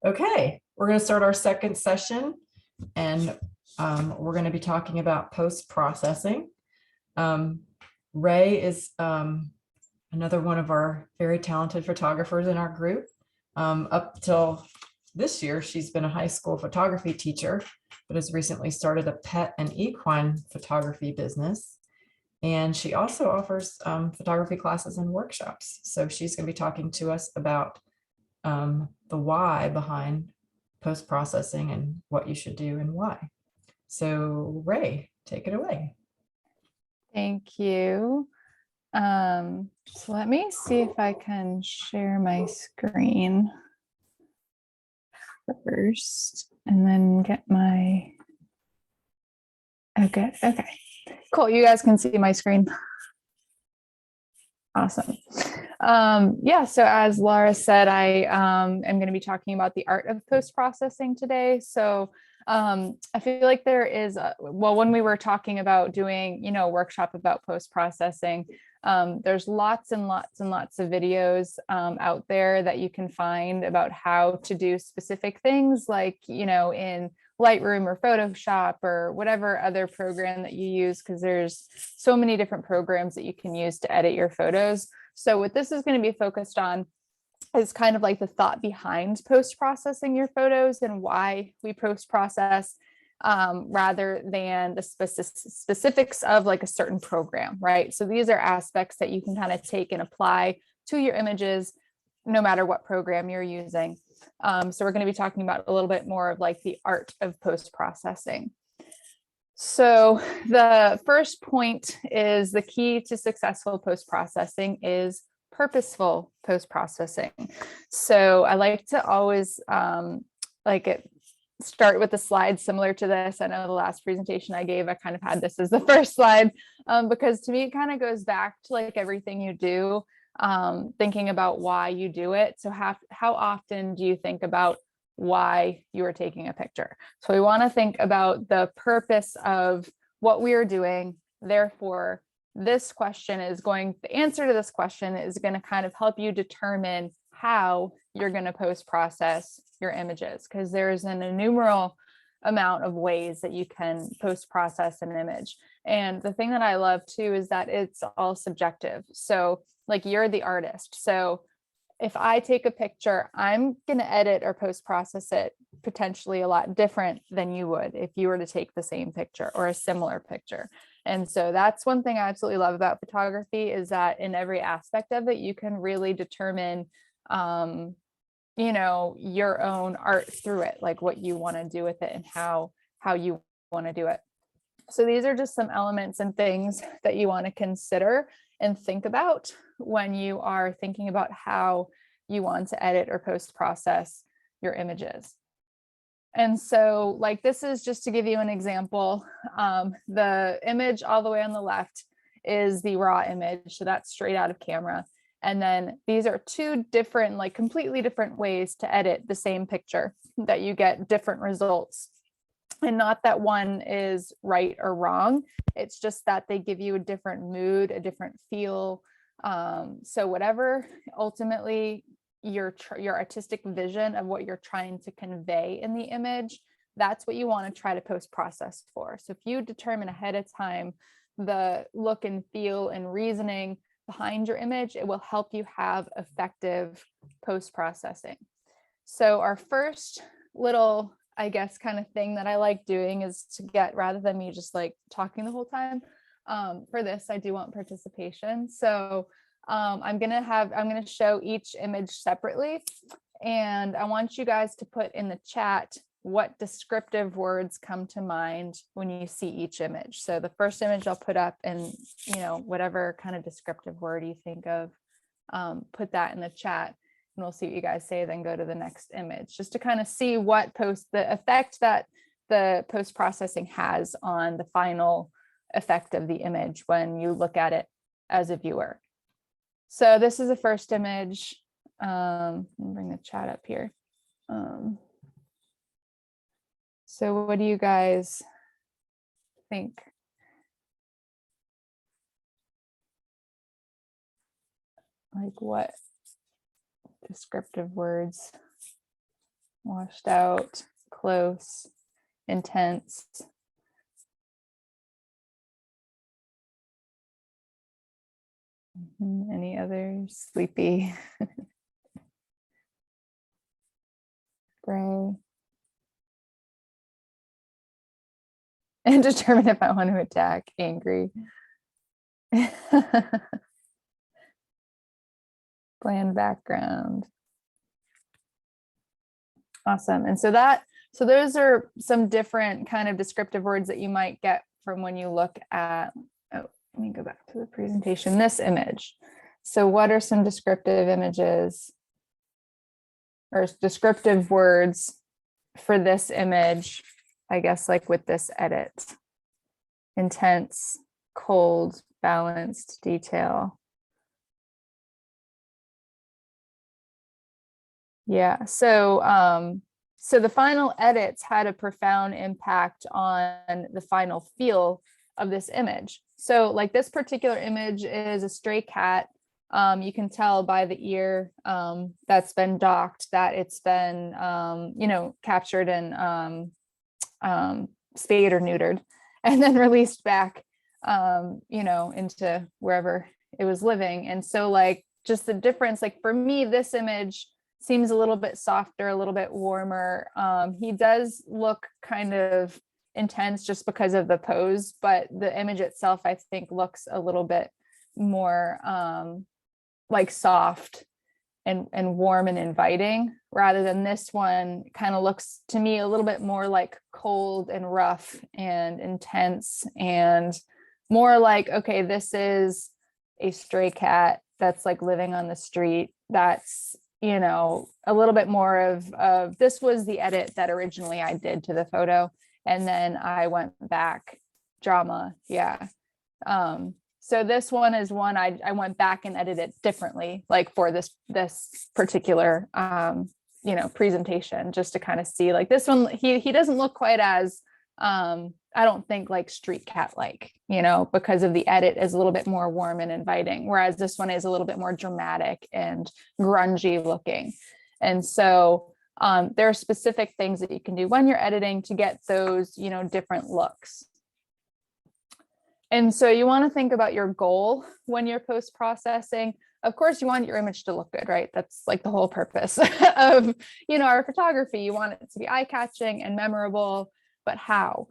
Okay, we're going to start our second session, and we're going to be talking about post-processing. Rae is another one of our very talented photographers in our group. Up till this year, she's been a high school photography teacher, but has recently started a pet and equine photography business. And she also offers photography classes and workshops. So she's going to be talking to us about the why behind post-processing and what you should do and why. So Rae, take it away. Thank you. So let me see if I can share my screen first and then get my, okay, cool. You guys can see my screen. Awesome. Yeah, so as Laura said, I am going to be talking about the art of post-processing today. So I feel like there is, well, when we were talking about doing, a workshop about post-processing, there's lots and lots and lots of videos out there that you can find about how to do specific things like, in Lightroom or Photoshop or whatever other program that you use, because there's so many different programs that you can use to edit your photos. So what this is going to be focused on is kind of like the thought behind post-processing your photos and why we post-process rather than the specifics of like a certain program, right? So these are aspects that you can kind of take and apply to your images, no matter what program you're using. So we're going to be talking about a little bit more of like the art of post-processing. So the first point is the key to successful post-processing is purposeful post-processing. So I like to always start with a slide similar to this. I know the last presentation I gave, I kind of had this as the first slide because to me, it kind of goes back to like everything you do, thinking about why you do it. So how often do you think about why you are taking a picture? So we want to think about the purpose of what we are doing. Therefore, the answer to this question is going to kind of help you determine how you're going to post-process your images, because there's an innumerable amount of ways that you can post-process an image. And the thing that I love too is that it's all subjective. So like you're the artist. So if I take a picture, I'm going to edit or post-process it potentially a lot different than you would if you were to take the same picture or a similar picture. And so that's one thing I absolutely love about photography, is that in every aspect of it, you can really determine, your own art through it, like what you want to do with it and how you want to do it. So these are just some elements and things that you want to consider and think about when you are thinking about how you want to edit or post-process your images. And so like this is just to give you an example. The image all the way on the left is the raw image. So that's straight out of camera. And then these are two different, like completely different ways to edit the same picture that you get different results. And not that one is right or wrong. It's just that they give you a different mood, a different feel. So whatever ultimately your artistic vision of what you're trying to convey in the image, that's what you want to try to post-process for. So if you determine ahead of time the look and feel and reasoning behind your image, it will help you have effective post-processing. So our first little, I guess, kind of thing that I like doing is to get, rather than me just like talking the whole time, for this, I do want participation. So I'm going to show each image separately. And I want you guys to put in the chat what descriptive words come to mind when you see each image. So the first image I'll put up, and whatever kind of descriptive word you think of, put that in the chat. And we'll see what you guys say, then go to the next image, just to kind of see the effect that the post-processing has on the final effect of the image when you look at it as a viewer. So this is the first image. Let me bring the chat up here. So what do you guys think? Like what descriptive words washed out, close, intense. Any others? Sleepy, gray. And determine if I want to attack, angry. Bland background. Awesome. And so those are some different kind of descriptive words that you might get from when you look at, oh, let me go back to the presentation, this image. So what are some descriptive images or descriptive words for this image? I guess like with this edit: intense, cold, balanced, detail. Yeah, so the final edits had a profound impact on the final feel of this image. So like this particular image is a stray cat. You can tell by the ear that's been docked that it's been, captured and spayed or neutered and then released back, into wherever it was living. And so like just the difference, like for me, this image seems a little bit softer, a little bit warmer. He does look kind of intense just because of the pose, but the image itself, I think, looks a little bit more like soft and warm and inviting, rather than this one kind of looks to me a little bit more like cold and rough and intense and more like, okay, this is a stray cat that's like living on the street. That's, a little bit more of this was the edit that originally I did to the photo. And then I went back, drama. Yeah. So this one is one I went back and edited differently, like for this particular, presentation, just to kind of see like this one, he doesn't look quite as, I don't think like street cat like, because of the edit is a little bit more warm and inviting, whereas this one is a little bit more dramatic and grungy looking. And so there are specific things that you can do when you're editing to get those, different looks. And so you want to think about your goal when you're post-processing. Of course, you want your image to look good, right? That's like the whole purpose of, our photography. You want it to be eye-catching and memorable, but how?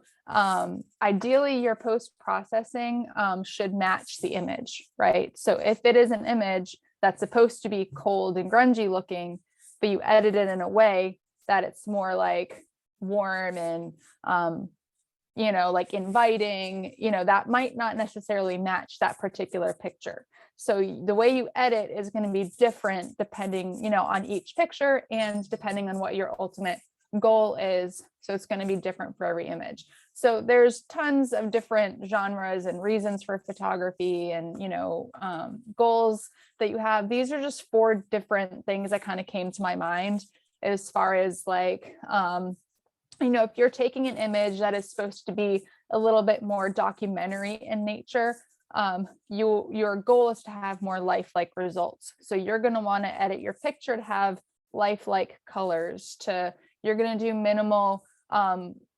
Ideally, your post-processing should match the image, right? So if it is an image that's supposed to be cold and grungy looking, but you edit it in a way that it's more like warm and, like inviting, that might not necessarily match that particular picture. So the way you edit is going to be different depending, on each picture and depending on what your ultimate goal is. So it's going to be different for every image. So there's tons of different genres and reasons for photography and, goals that you have. These are just 4 different things that kind of came to my mind as far as like, if you're taking an image that is supposed to be a little bit more documentary in nature, your goal is to have more lifelike results. So you're going to want to edit your picture to have lifelike colors, you're going to do minimal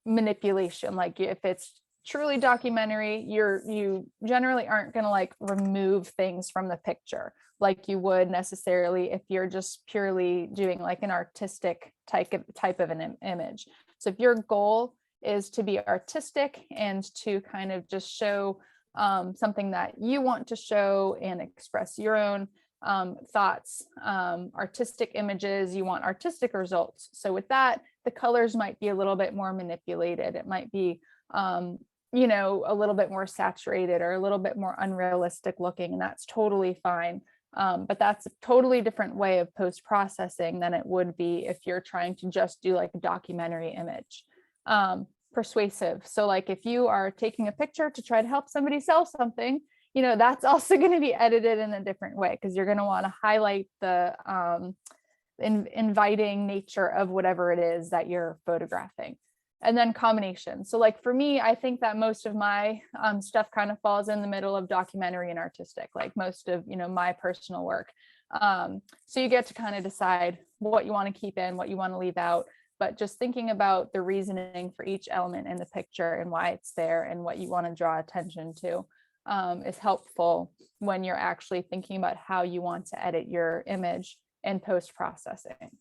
manipulation. Like if it's truly documentary, you generally aren't going to like remove things from the picture like you would necessarily if you're just purely doing like an artistic type of an image. So if your goal is to be artistic and to kind of just show something that you want to show and express your own thoughts, artistic images, you want artistic results. So with that, the colors might be a little bit more manipulated. It might be, a little bit more saturated or a little bit more unrealistic looking, and that's totally fine. But that's a totally different way of post-processing than it would be if you're trying to just do like a documentary image. Persuasive. So like if you are taking a picture to try to help somebody sell something, that's also going to be edited in a different way because you're going to want to highlight the inviting nature of whatever it is that you're photographing. And then combination. So like for me, I think that most of my stuff kind of falls in the middle of documentary and artistic, like most of, my personal work. So you get to kind of decide what you want to keep in, what you want to leave out. but just thinking about the reasoning for each element in the picture and why it's there and what you want to draw attention to is helpful when you're actually thinking about how you want to edit your image in post-processing.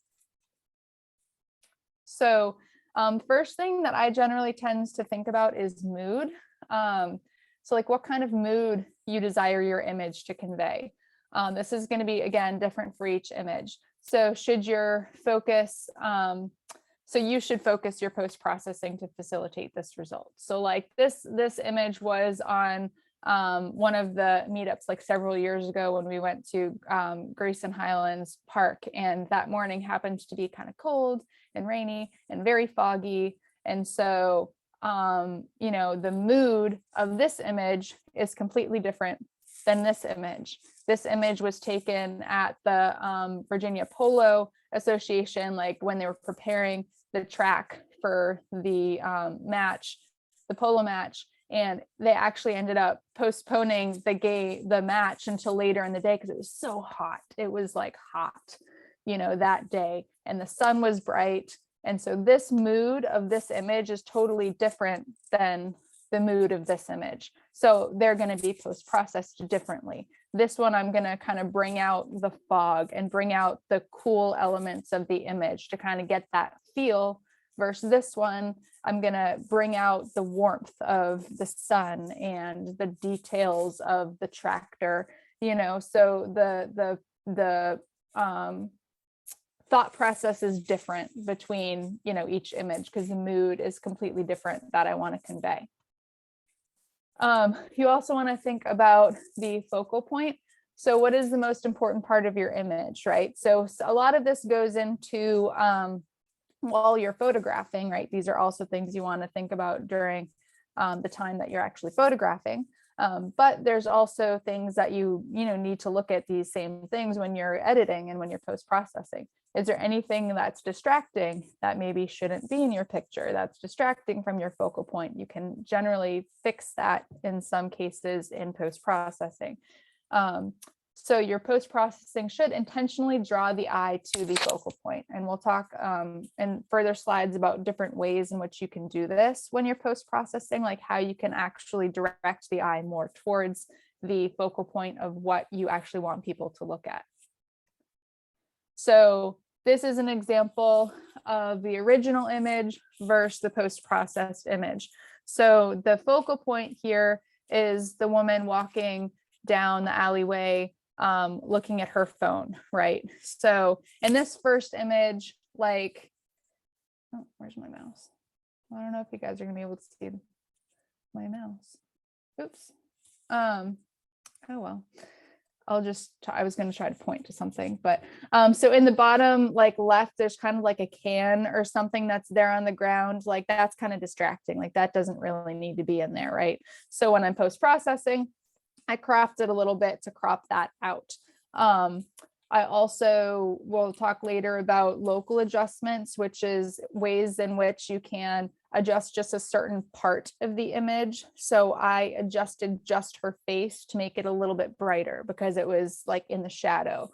So first thing that I generally tend to think about is mood. So like what kind of mood you desire your image to convey. This is going to be, again, different for each image. So should your focus, so you should focus your post-processing to facilitate this result. So like this image was on one of the meetups like several years ago when we went to Grayson Highlands Park, and that morning happened to be kind of cold and rainy and very foggy. And so, you know, the mood of this image is completely different than this image. This image was taken at the Virginia Polo Association, like when they were preparing the track for the match, the polo match. And they actually ended up postponing the match until later in the day because it was so hot. It was like hot, you know, that day, and the sun was bright. And so this mood of this image is totally different than the mood of this image. So they're going to be post-processed differently. This one, I'm going to kind of bring out the fog and bring out the cool elements of the image to kind of get that feel, versus this one, I'm going to bring out the warmth of the sun and the details of the tractor, you know. So the thought process is different between, you know, each image because the mood is completely different that I want to convey. You also want to think about the focal point. So what is the most important part of your image, right? So a lot of this goes into while you're photographing, right? These are also things you want to think about during the time that you're actually photographing. But there's also things that you need to look at these same things when you're editing and when you're post-processing. Is there anything that's distracting that maybe shouldn't be in your picture, that's distracting from your focal point? You can generally fix that in some cases in post-processing. So your post-processing should intentionally draw the eye to the focal point. And we'll talk in further slides about different ways in which you can do this when you're post-processing, like how you can actually direct the eye more towards the focal point of what you actually want people to look at. So this is an example of the original image versus the post-processed image. So the focal point here is the woman walking down the alleyway, looking at her phone, right? So in this first image, like, oh, where's my mouse? I don't know if you guys are gonna be able to see my mouse. Oops. Oh well. I was going to try to point to something, but so in the bottom, like left, there's kind of like a can or something that's there on the ground. Like that's kind of distracting. Like that doesn't really need to be in there, right? So when I'm post-processing, I cropped it a little bit to crop that out. I also will talk later about local adjustments, which is ways in which you can adjust just a certain part of the image. So I adjusted just her face to make it a little bit brighter because it was like in the shadow.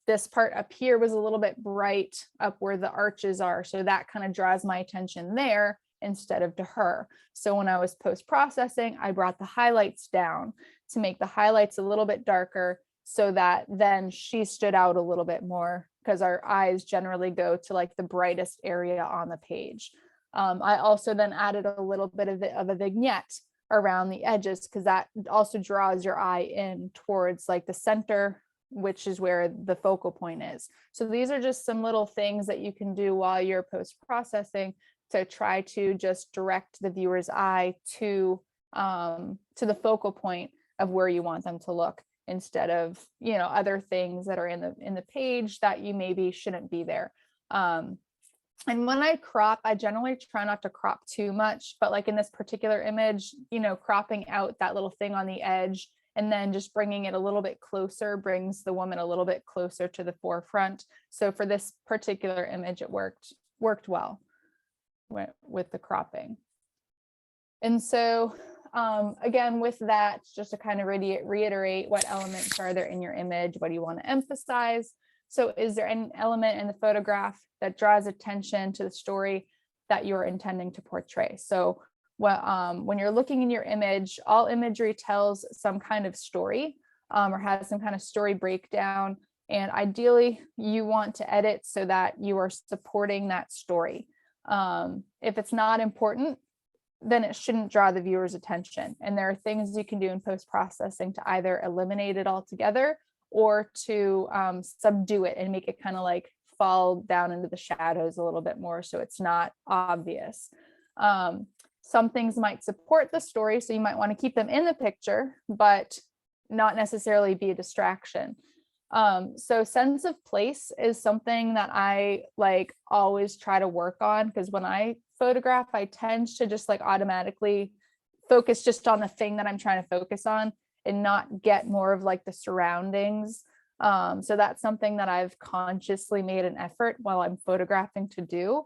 This part up here was a little bit bright up where the arches are. So that kind of draws my attention there instead of to her. So when I was post-processing, I brought the highlights down to make the highlights a little bit darker so that then she stood out a little bit more, because our eyes generally go to like the brightest area on the page. I also then added a little bit of a vignette around the edges, because that also draws your eye in towards like the center, which is where the focal point is. So these are just some little things that you can do while you're post-processing to try to just direct the viewer's eye to the focal point of where you want them to look, instead of, other things that are in the page that you maybe shouldn't be there. And when I crop, I generally try not to crop too much, but like in this particular image, cropping out that little thing on the edge and then just bringing it a little bit closer brings the woman a little bit closer to the forefront. So for this particular image, it worked well with the cropping. And so again, with that, just to kind of reiterate, what elements are there in your image? What do you want to emphasize? So is there an element in the photograph that draws attention to the story that you're intending to portray? So when you're looking in your image, all imagery tells some kind of story, or has some kind of story breakdown. And ideally, you want to edit so that you are supporting that story. If it's not important, then it shouldn't draw the viewer's attention. And there are things you can do in post-processing to either eliminate it altogether or to subdue it and make it kind of like fall down into the shadows a little bit more so it's not obvious. Some things might support the story, so you might want to keep them in the picture, but not necessarily be a distraction. So sense of place is something that I like always try to work on, because when I photograph, I tend to just like automatically focus just on the thing that I'm trying to focus on and not get more of like the surroundings. So that's something that I've consciously made an effort while I'm photographing to do.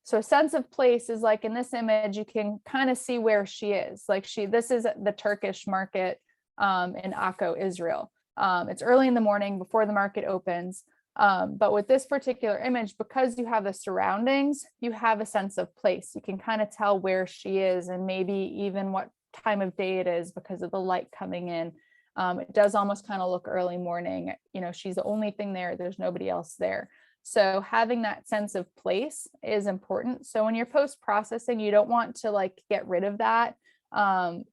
So a sense of place is like in this image, you can kind of see where she is. Like this is the Turkish market in Akko, Israel. It's early in the morning before the market opens. But with this particular image, because you have the surroundings, you have a sense of place. You can kind of tell where she is and maybe even what time of day it is because of the light coming in. It does almost kind of look early morning. You know, she's the only thing there. There's nobody else there. So having that sense of place is important. So when you're post-processing, you don't want to like get rid of that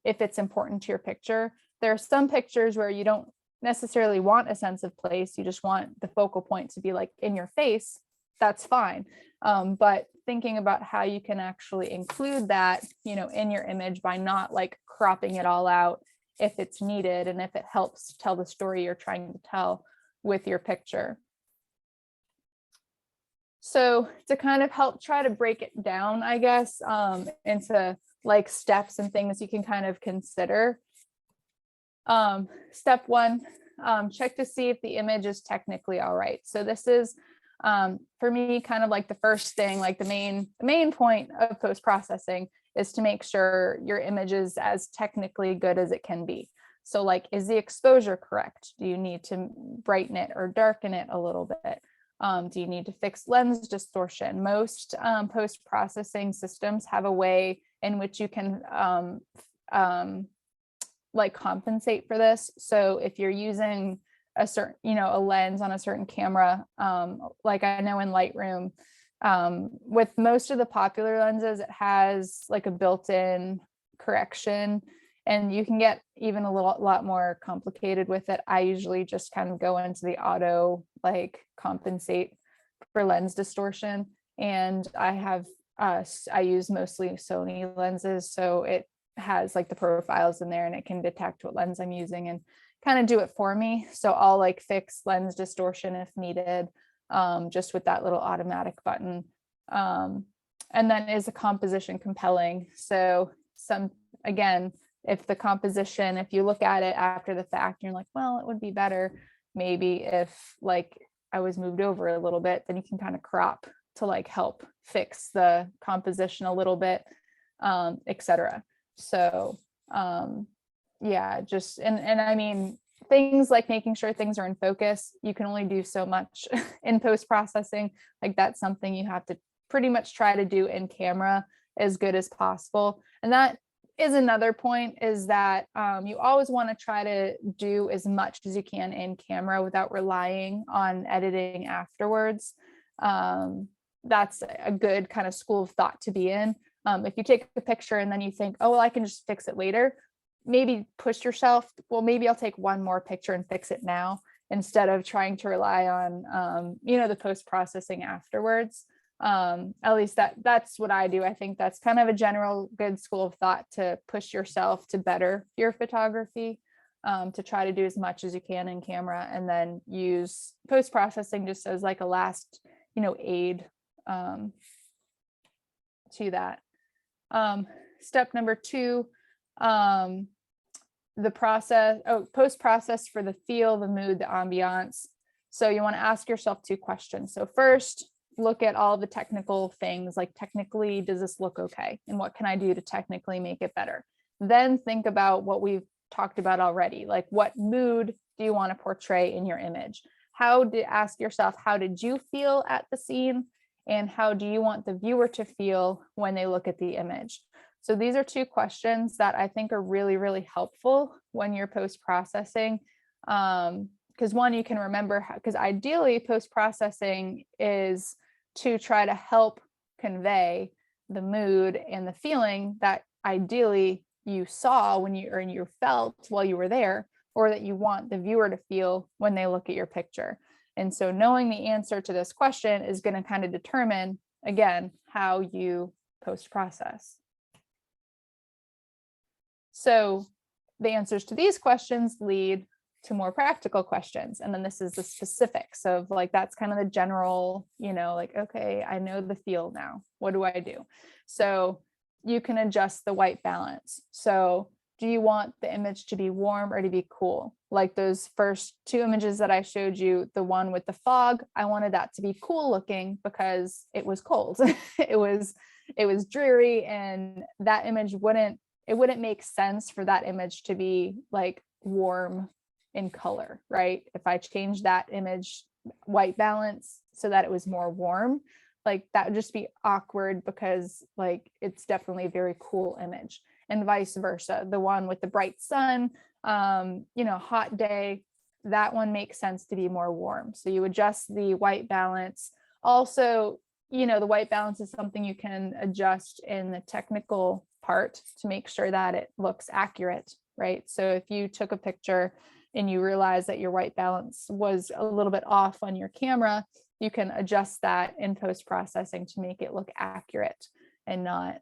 if it's important to your picture. There are some pictures where you don't necessarily want a sense of place. You just want the focal point to be like in your face. That's fine. But thinking about how you can actually include that, you know, in your image by not like cropping it all out if it's needed and if it helps tell the story you're trying to tell with your picture. So to kind of help try to break it down, I guess, into like steps and things you can kind of consider. Step one, check to see if the image is technically all right. So this is, for me, kind of like the first thing, like the main point of post-processing is to make sure your image is as technically good as it can be. So like, is the exposure correct? Do you need to brighten it or darken it a little bit? Do you need to fix lens distortion? Most post-processing systems have a way in which you can like compensate for this. So if you're using a certain, you know, a lens on a certain camera, like I know in Lightroom, with most of the popular lenses, it has like a built-in correction, and you can get even a lot more complicated with it. I usually just kind of go into the auto, like compensate for lens distortion. And I have, I use mostly Sony lenses. So it has like the profiles in there and it can detect what lens I'm using and kind of do it for me. So I'll like fix lens distortion if needed, just with that little automatic button. And then is the composition compelling? So again, if the composition, if you look at it after the fact, you're like, well, it would be better maybe if like I was moved over a little bit, then you can kind of crop to like help fix the composition a little bit, etc. So yeah, just and I mean, things like making sure things are in focus, you can only do so much in post-processing. Like that's something you have to pretty much try to do in camera as good as possible. And that is another point, is that you always want to try to do as much as you can in camera without relying on editing afterwards. That's a good kind of school of thought to be in. If you take a picture and then you think, oh, well, I can just fix it later, maybe push yourself. Well, maybe I'll take one more picture and fix it now, instead of trying to rely on, you know, the post-processing afterwards. At least that's what I do. I think that's kind of a general good school of thought, to push yourself to better your photography, to try to do as much as you can in camera, and then use post-processing just as like a last, you know, aid to that. Step number two, the post-process for the feel, the mood, the ambiance. So you want to ask yourself two questions. So first, look at all the technical things, like technically, does this look okay? And what can I do to technically make it better? Then think about what we've talked about already, like what mood do you want to portray in your image? ask yourself, how did you feel at the scene? And how do you want the viewer to feel when they look at the image? So these are two questions that I think are really, really helpful when you're post-processing. Because one, you can remember, because ideally post-processing is to try to help convey the mood and the feeling that ideally you saw when you felt while you were there, or that you want the viewer to feel when they look at your picture. And so knowing the answer to this question is going to kind of determine, again, how you post-process. So the answers to these questions lead to more practical questions. And then this is the specifics of like, that's kind of the general, like, okay, I know the feel now. What do I do? So you can adjust the white balance. So do you want the image to be warm or to be cool? Like those first two images that I showed you, the one with the fog, I wanted that to be cool looking because it was cold. it was dreary, and that image wouldn't make sense for that image to be like warm in color, right? If I changed that image white balance so that it was more warm, like that would just be awkward, because like it's definitely a very cool image. And vice versa, the one with the bright sun, hot day, that one makes sense to be more warm. So you adjust the white balance. Also, the white balance is something you can adjust in the technical part to make sure that it looks accurate, right? So if you took a picture and you realize that your white balance was a little bit off on your camera, you can adjust that in post-processing to make it look accurate and not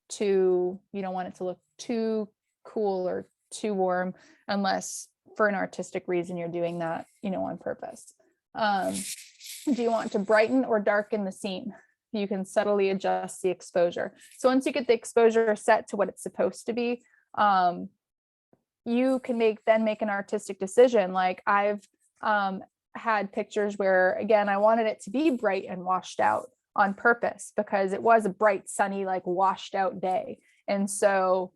too, you don't want it to look too cool or too warm, unless for an artistic reason you're doing that, on purpose. Do you want to brighten or darken the scene? You can subtly adjust the exposure. So once you get the exposure set to what it's supposed to be, you can make an artistic decision. Like I've had pictures where, again, I wanted it to be bright and washed out on purpose because it was a bright, sunny, like washed out day. And so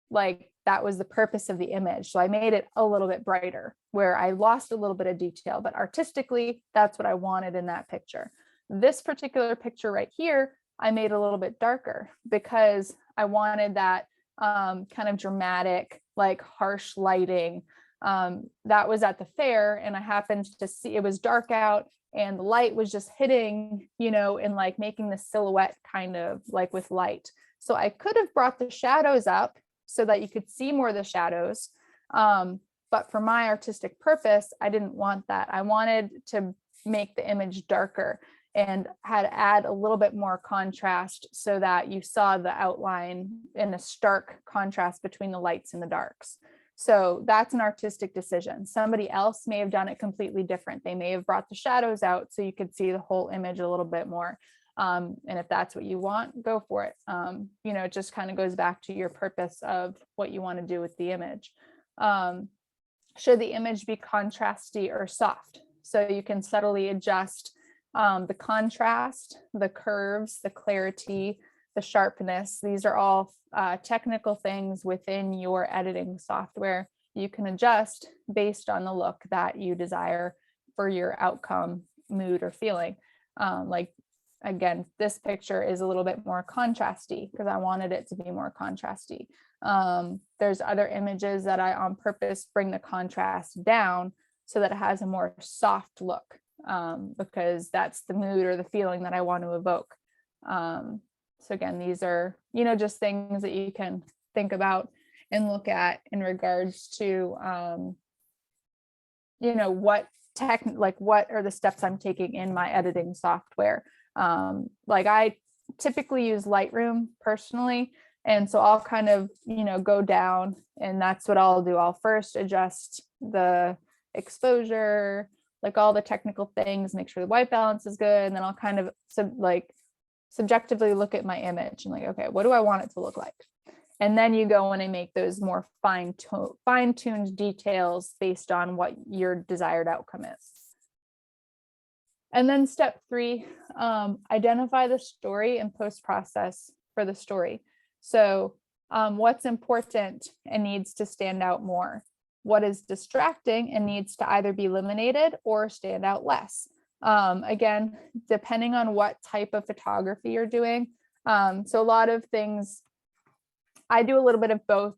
like that was the purpose of the image. So I made it a little bit brighter, where I lost a little bit of detail, but artistically, that's what I wanted in that picture. This particular picture right here, I made a little bit darker because I wanted that kind of dramatic, like harsh lighting. That was at the fair, and I happened to see it was dark out, and the light was just hitting, and like making the silhouette kind of like with light. So I could have brought the shadows up so that you could see more of the shadows. But for my artistic purpose, I didn't want that. I wanted to make the image darker and had add a little bit more contrast so that you saw the outline in a stark contrast between the lights and the darks. So that's an artistic decision. Somebody else may have done it completely different. They may have brought the shadows out so you could see the whole image a little bit more. And if that's what you want, go for it. It just kind of goes back to your purpose of what you want to do with the image. Should the image be contrasty or soft? So you can subtly adjust the contrast, the curves, the clarity, the sharpness. These are all technical things within your editing software. You can adjust based on the look that you desire for your outcome, mood, or feeling. Again, this picture is a little bit more contrasty because I wanted it to be more contrasty. There's other images that I on purpose bring the contrast down so that it has a more soft look, because that's the mood or the feeling that I want to evoke. So again, these are, just things that you can think about and look at in regards to, what are the steps I'm taking in my editing software. Like I typically use Lightroom personally. And so I'll kind of, go down, and that's what I'll do. I'll first adjust the exposure, like all the technical things, make sure the white balance is good. And then I'll kind of subjectively look at my image and like, okay, what do I want it to look like? And then you go in and make those more fine-tuned details based on what your desired outcome is. And then step 3, identify the story and post-process for the story. So what's important and needs to stand out more? what is distracting and needs to either be eliminated or stand out less. Again, depending on what type of photography you're doing. So a lot of things, I do a little bit of both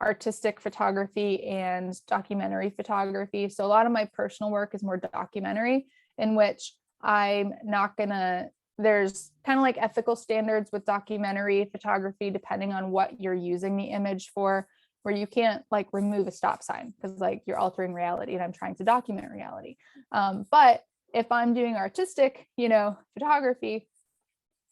artistic photography and documentary photography. So a lot of my personal work is more documentary, in which I'm not gonna, there's kind of like ethical standards with documentary photography, depending on what you're using the image for, where you can't like remove a stop sign because like you're altering reality and I'm trying to document reality. But if I'm doing artistic, photography,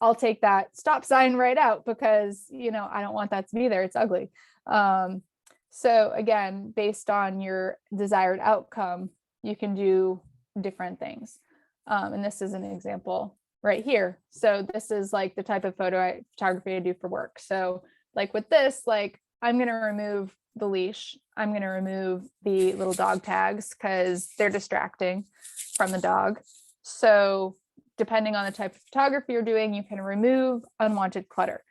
I'll take that stop sign right out because, I don't want that to be there. It's ugly. So again, based on your desired outcome, you can do different things. And this is an example right here. So this is like the type of photography I do for work. So like with this, like I'm going to remove the leash. I'm going to remove the little dog tags because they're distracting from the dog. So depending on the type of photography you're doing, you can remove unwanted clutter.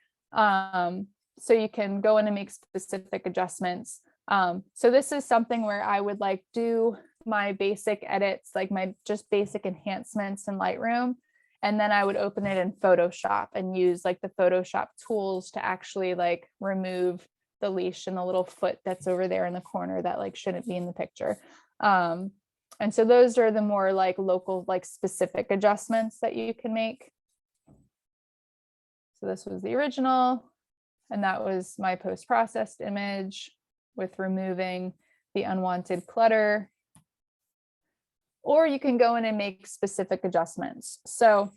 So you can go in and make specific adjustments. So this is something where I would like do my basic edits, like my just basic enhancements in Lightroom. And then I would open it in Photoshop and use like the Photoshop tools to actually like remove the leash and the little foot that's over there in the corner that like shouldn't be in the picture. And so those are the more like local, like specific adjustments that you can make. So this was the original, and that was my post-processed image with removing the unwanted clutter. Or you can go in and make specific adjustments. So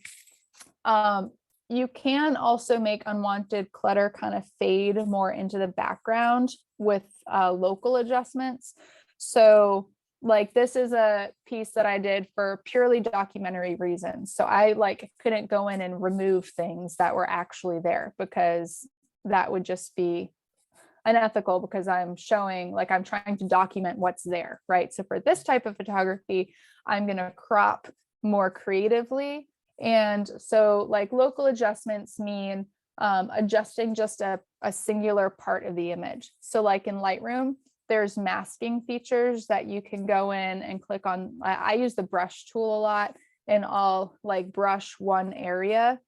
you can also make unwanted clutter kind of fade more into the background with local adjustments. So like this is a piece that I did for purely documentary reasons. So I like couldn't go in and remove things that were actually there because that would just be unethical, because I'm showing, like I'm trying to document what's there, right? So for this type of photography, I'm going to crop more creatively. And so like local adjustments mean adjusting just a singular part of the image. So like in Lightroom, there's masking features that you can go in and click on. I use the brush tool a lot, and I'll like brush one area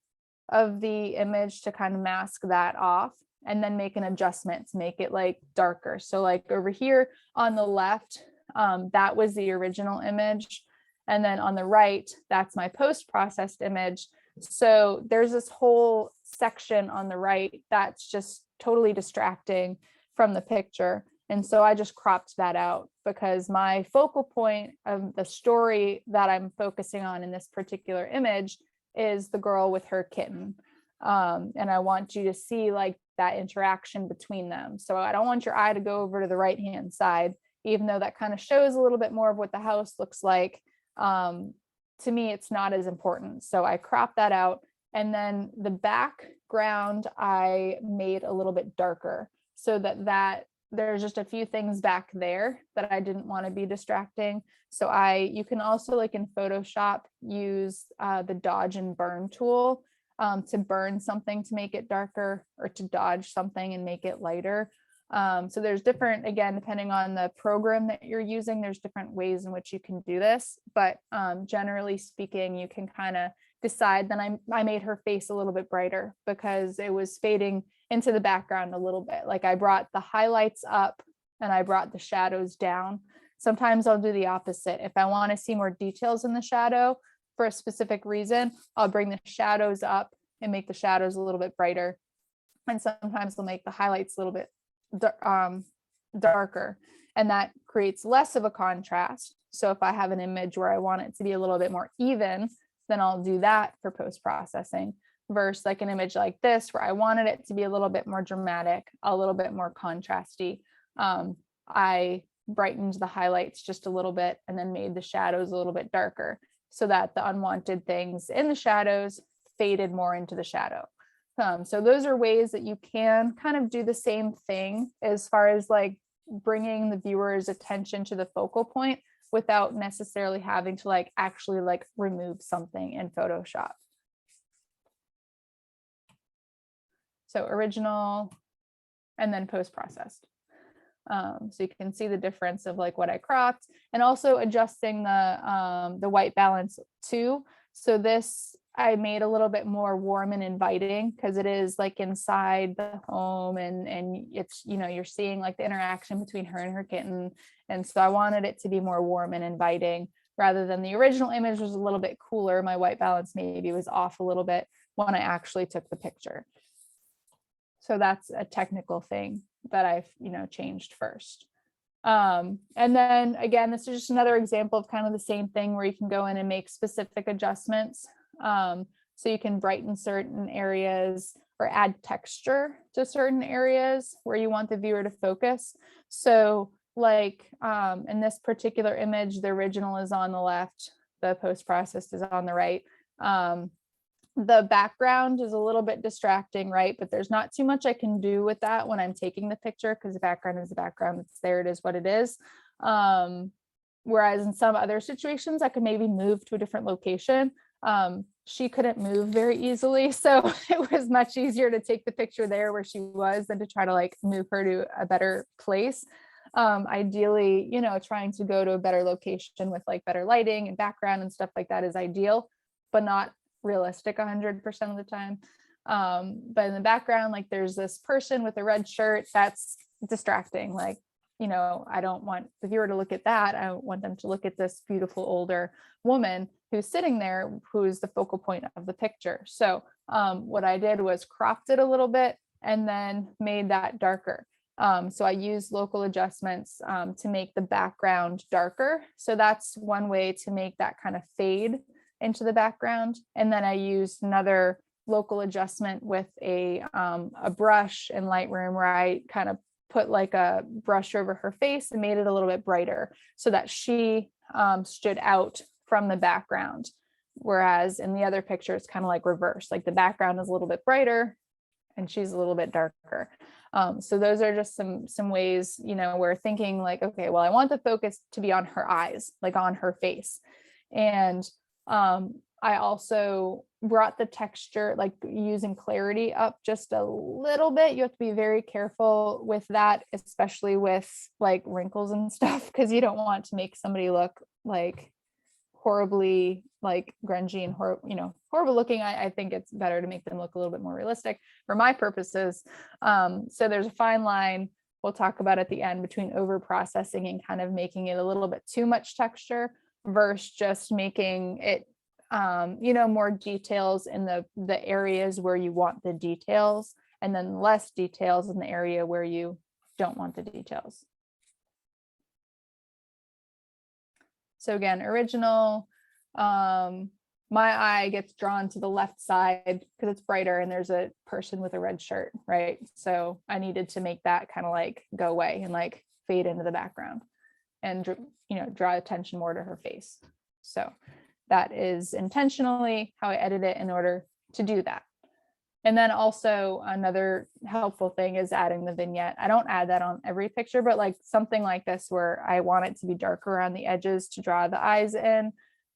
of the image to kind of mask that off, and then make an adjustment to make it like darker. So like over here on the left, that was the original image. And then on the right, that's my post-processed image. So there's this whole section on the right that's just totally distracting from the picture. And so I just cropped that out because my focal point of the story that I'm focusing on in this particular image is the girl with her kitten. And I want you to see like that interaction between them. So I don't want your eye to go over to the right-hand side, even though that kind of shows a little bit more of what the house looks like. To me, it's not as important. So I cropped that out. And then the background, I made a little bit darker so that there's just a few things back there that I didn't want to be distracting. So you can also, like in Photoshop, use the dodge and burn tool to burn something to make it darker, or to dodge something and make it lighter. So there's different, again, depending on the program that you're using, there's different ways in which you can do this. But generally speaking, you can kind of decide. Then I made her face a little bit brighter because it was fading into the background a little bit. Like I brought the highlights up and I brought the shadows down. Sometimes I'll do the opposite. If I want to see more details in the shadow for a specific reason, I'll bring the shadows up and make the shadows a little bit brighter. And sometimes I'll make the highlights a little bit darker, and that creates less of a contrast. So if I have an image where I want it to be a little bit more even, then I'll do that for post-processing, versus like an image like this where I wanted it to be a little bit more dramatic, a little bit more contrasty. I brightened the highlights just a little bit and then made the shadows a little bit darker so that the unwanted things in the shadows faded more into the shadow. So those are ways that you can kind of do the same thing as far as like bringing the viewer's attention to the focal point without necessarily having to like actually like remove something in Photoshop. So original and then post-processed. So you can see the difference of like what I cropped, and also adjusting the white balance too. So this I made a little bit more warm and inviting because it is like inside the home, and it's, you know, you're seeing like the interaction between her and her kitten. And so I wanted it to be more warm and inviting rather than the original image was a little bit cooler. My white balance maybe was off a little bit when I actually took the picture. So that's a technical thing that I've, you know, changed first. And then again, this is just another example of kind of the same thing where you can go in and make specific adjustments. So you can brighten certain areas or add texture to certain areas where you want the viewer to focus. So like in this particular image, the original is on the left, the post-processed is on the right. The background is a little bit distracting, right? But there's not too much I can do with that when I'm taking the picture because the background is the background. It's there, it is what it is. Whereas in some other situations, I could maybe move to a different location. She couldn't move very easily. So it was much easier to take the picture there where she was than to try to like move her to a better place. Ideally, you know, trying to go to a better location with like better lighting and background and stuff like that is ideal, but not realistic 100% of the time. But in the background, like there's this person with a red shirt that's distracting. Like, you know, I don't want the viewer to look at that. I want them to look at this beautiful older woman who's sitting there, who's the focal point of the picture. So what I did was cropped it a little bit and then made that darker. So I used local adjustments to make the background darker. So that's one way to make that kind of fade into the background. And then I used another local adjustment with a brush in Lightroom where I kind of put like a brush over her face and made it a little bit brighter so that she stood out from the background. Whereas in the other picture, it's kind of like reverse, like the background is a little bit brighter and she's a little bit darker. So those are just some ways, you know, we're thinking like, okay, well, I want the focus to be on her eyes, like on her face. And I also brought the texture, like using clarity up just a little bit. You have to be very careful with that, especially with like wrinkles and stuff, because you don't want to make somebody look like horribly like grungy and horrible looking. I think it's better to make them look a little bit more realistic for my purposes. So there's a fine line we'll talk about at the end between over processing and kind of making it a little bit too much texture versus just making it more details in the areas where you want the details, and then less details in the area where you don't want the details. So again, original, my eye gets drawn to the left side because it's brighter and there's a person with a red shirt, right? So I needed to make that kind of like go away and like fade into the background and, draw attention more to her face. So that is intentionally how I edit it in order to do that. And then also another helpful thing is adding the vignette. I don't add that on every picture, but like something like this where I want it to be darker around the edges to draw the eyes in,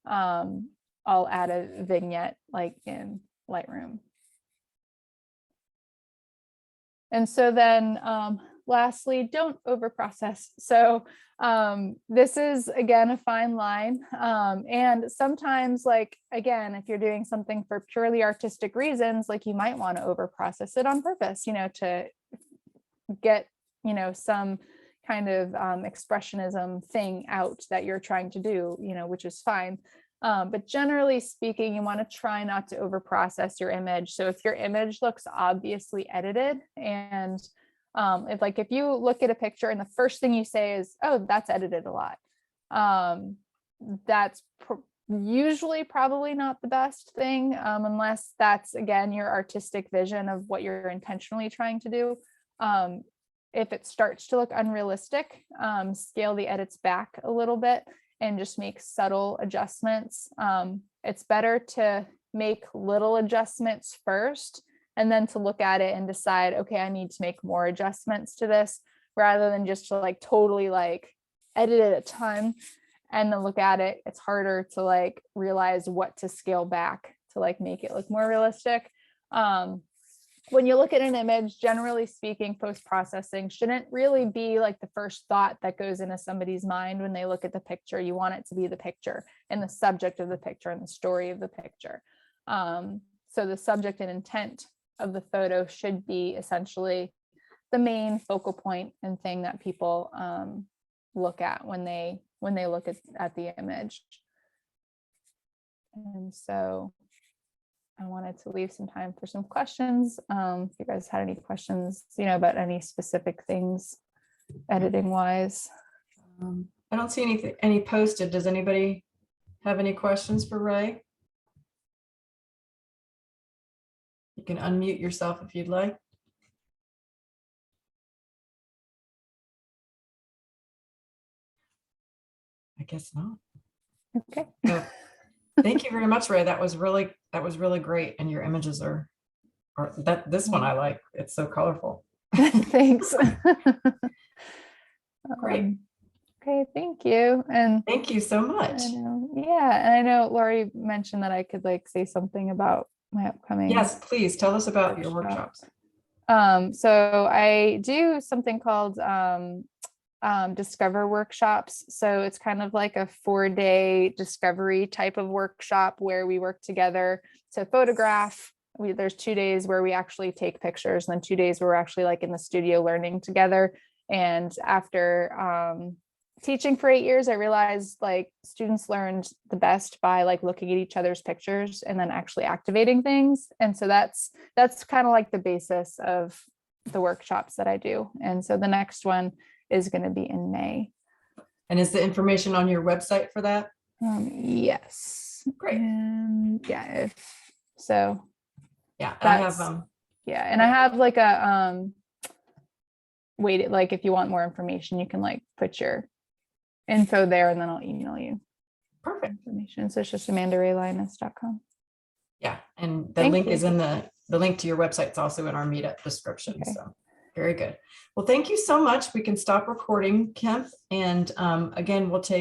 I'll add a vignette like in Lightroom. And so then lastly, don't overprocess. So this is, again, a fine line. And sometimes, like, again, if you're doing something for purely artistic reasons, like you might want to overprocess it on purpose, to get, some kind of expressionism thing out that you're trying to do, which is fine. But generally speaking, you want to try not to overprocess your image. So if your image looks obviously edited, and if you look at a picture and the first thing you say is, oh, that's edited a lot, that's usually probably not the best thing, unless that's, again, your artistic vision of what you're intentionally trying to do. If it starts to look unrealistic, scale the edits back a little bit and just make subtle adjustments. It's better to make little adjustments first and then to look at it and decide, okay, I need to make more adjustments to this, rather than just to like totally like edit it a ton and then look at it. It's harder to like realize what to scale back to like make it look more realistic. when you look at an image, generally speaking, post-processing shouldn't really be like the first thought that goes into somebody's mind when they look at the picture. You want it to be the picture and the subject of the picture and the story of the picture. So the subject and intent of the photo should be essentially the main focal point and thing that people look at when they look at the image. And so I wanted to leave some time for some questions. If you guys had any questions, about any specific things editing wise. I don't see any posted. Does anybody have any questions for Rae? You can unmute yourself if you'd like. I guess not. Okay. So, thank you very much, Rae. That was really great. And your images are this one I like. It's so colorful. Thanks. Great. Okay, thank you. And thank you so much. Yeah, and I know Lori mentioned that I could say something about my upcoming. Yes, please tell us about your workshops. So I do something called Discover workshops. So it's kind of like a 4-day discovery type of workshop where we work together to photograph. There's 2 days where we actually take pictures, and then 2 days where we're actually in the studio learning together. And after teaching for 8 years, I realized students learned the best by looking at each other's pictures and then actually activating things. And so that's kind of the basis of the workshops that I do. And so the next one is going to be in May. And is the information on your website for that? Yes. Great. And yeah, yeah, I have yeah, and I have a wait, if you want more information, you can put your info there and then I'll email you. Perfect information. So it's just AmandaRaeLinas.com. Yeah, and the link is in the link to your website is also in our meetup description. Okay. So very good. Well, thank you so much. We can stop recording, Kemp. And again, we'll take